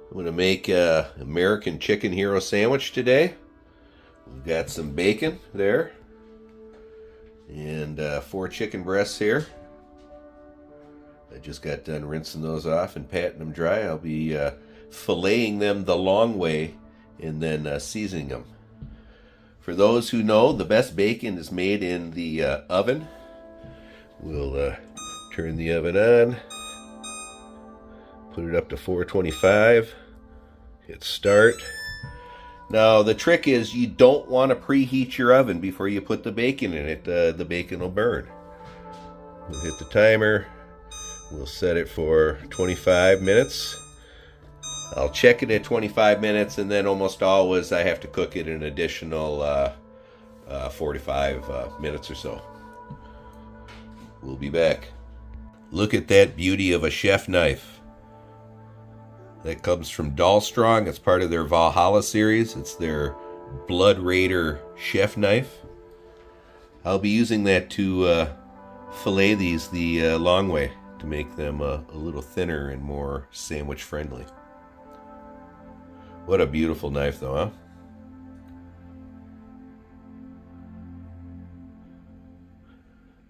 I'm going to make a American Chicken Hero Sandwich today. We've got some bacon there and 4 chicken breasts here. I just got done rinsing those off and patting them dry. I'll be filleting them the long way and then seasoning them. For those who know, the best bacon is made in the oven. We'll turn the oven on, put it up to 425, hit start. Now the trick is you don't want to preheat your oven before you put the bacon in it. The bacon will burn. We'll hit the timer. We'll set it for 25 minutes. I'll check it at 25 minutes, and then almost always I have to cook it an additional 45 minutes or so. We'll be back. Look at that beauty of a chef knife. That comes from Dahlstrong. It's part of their Valhalla series. It's their Blood Raider chef knife. I'll be using that to fillet these the long way to make them a little thinner and more sandwich friendly. What a beautiful knife though, huh?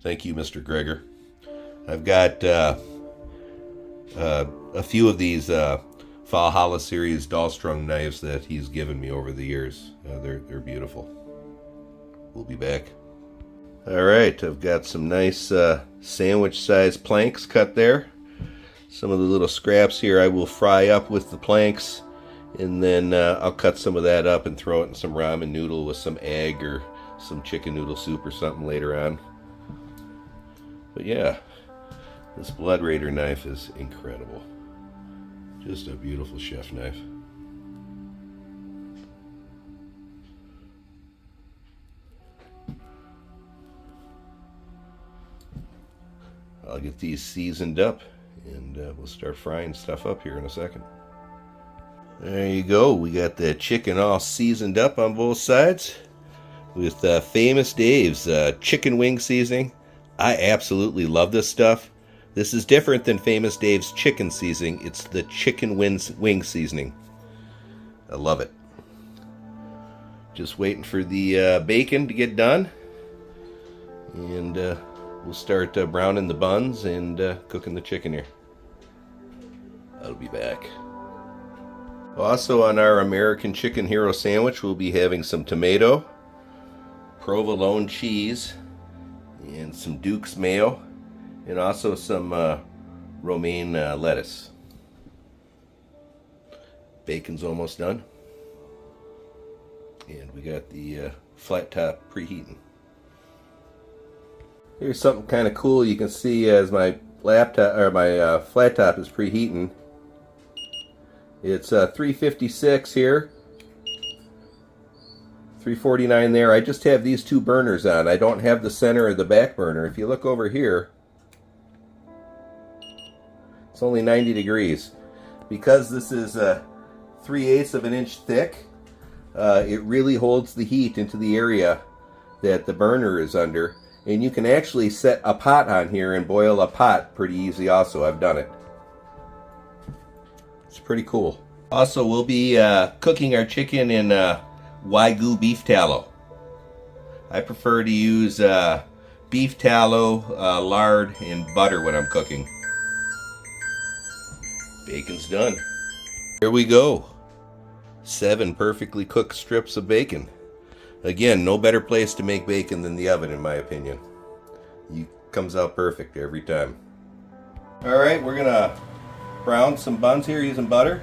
Thank you, Mr. Greger. I've got a few of these Valhalla series Dahlstrong knives that he's given me over the years. They're beautiful. We'll be back. Alright, I've got some nice sandwich sized planks cut there. Some of the little scraps here I will fry up with the planks, and then I'll cut some of that up and throw it in some ramen noodle with some egg or some chicken noodle soup or something later on. But yeah, this Blood Raider knife is incredible. Just a beautiful chef knife. I'll get these seasoned up and we'll start frying stuff up here in a second. There you go. We got the chicken all seasoned up on both sides with Famous Dave's chicken wing seasoning. I absolutely love this stuff. This is different than Famous Dave's chicken seasoning. It's the chicken wing seasoning. I love it. Just waiting for the bacon to get done. And we'll start browning the buns and cooking the chicken here. I'll be back. Also on our American Chicken Hero Sandwich, we'll be having some tomato, provolone cheese, and some Duke's mayo, and also some romaine lettuce. Bacon's almost done, and we got the flat top preheating. Here's something kind of cool you can see as my laptop or my flat top is preheating. It's 356 here, 349 there. I just have these two burners on. I don't have the center or the back burner. If you look over here, it's only 90 degrees. Because this is 3/8 of an inch thick, it really holds the heat into the area that the burner is under. And you can actually set a pot on here and boil a pot pretty easy also. I've done it. It's pretty cool. Also, we'll be cooking our chicken in Wagyu beef tallow. I prefer to use beef tallow, lard, and butter when I'm cooking. Bacon's done. Here we go. 7 perfectly cooked strips of bacon. Again, no better place to make bacon than the oven, in my opinion. It comes out perfect every time. Alright, we're gonna brown some buns here using butter.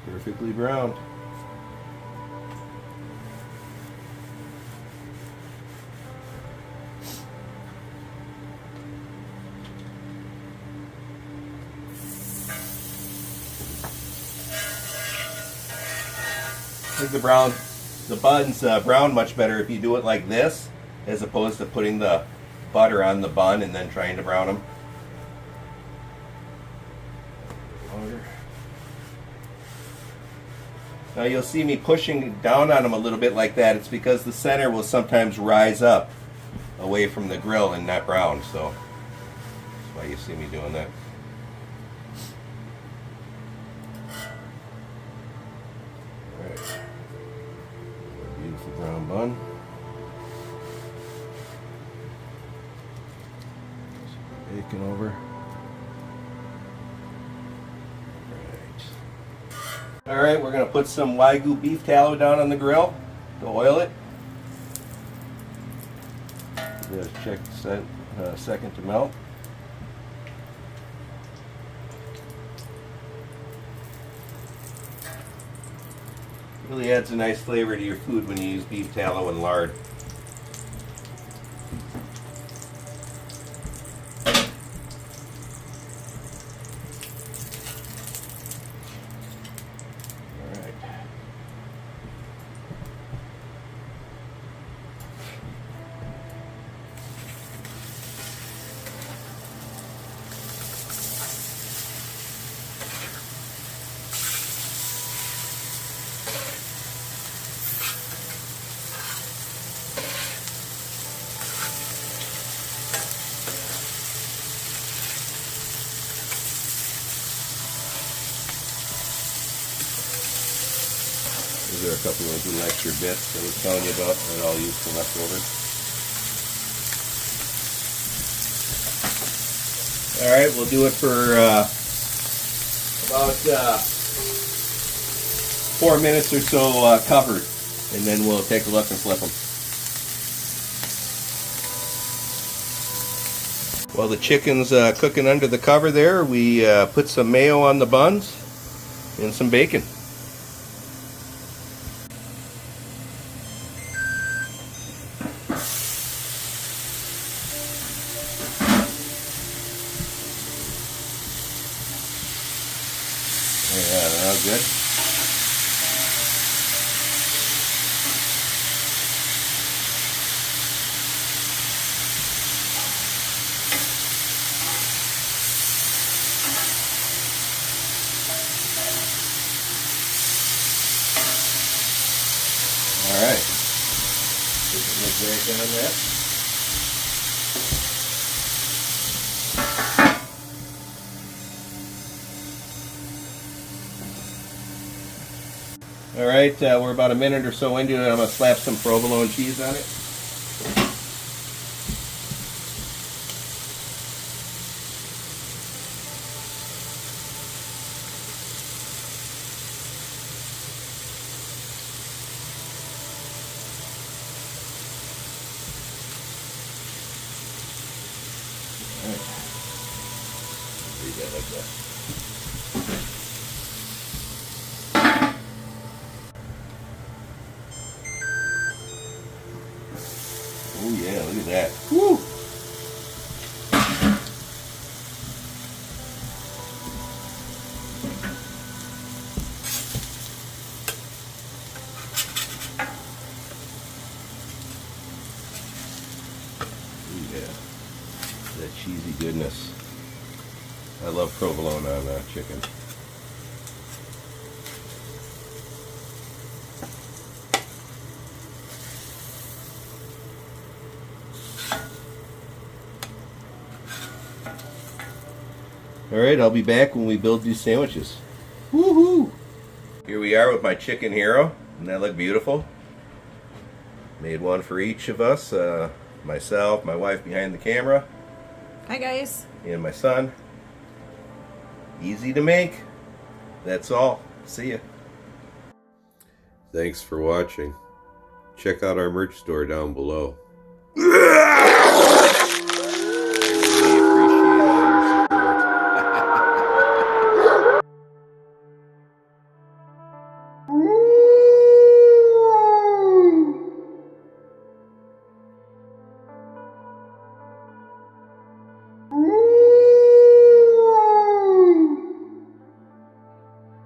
Perfectly browned. think the buns brown much better if you do it like this, as opposed to putting the butter on the bun and then trying to brown them. Now you'll see me pushing down on them a little bit like that. It's because the center will sometimes rise up away from the grill and not brown, so that's why you see me doing that. Alright, beautiful brown bun. Some bacon over. Alright, we're going to put some Wagyu beef tallow down on the grill to oil it. Just check the second to melt. Really adds a nice flavor to your food when you use beef tallow and lard. These are a couple of little extra bits I was telling you about that I'll use for leftovers. Alright, we'll do it for about 4 minutes or so covered, and then we'll take a look and flip them. While the chicken's cooking under the cover there, we put some mayo on the buns and some bacon. Yeah, that was good. All right. Put the back on that. All right, we're about a minute or so into it. I'm going to slap some provolone cheese on it. All right. Read that like that. Oh yeah, look at that. Woo! Oh yeah, that cheesy goodness. I love provolone on chicken. Alright, I'll be back when we build these sandwiches. Woohoo! Here we are with my Chicken Hero. Doesn't that look beautiful? Made one for each of us. Myself, my wife behind the camera. Hi guys. And my son. Easy to make. That's all. See ya. Thanks for watching. Check out our merch store down below.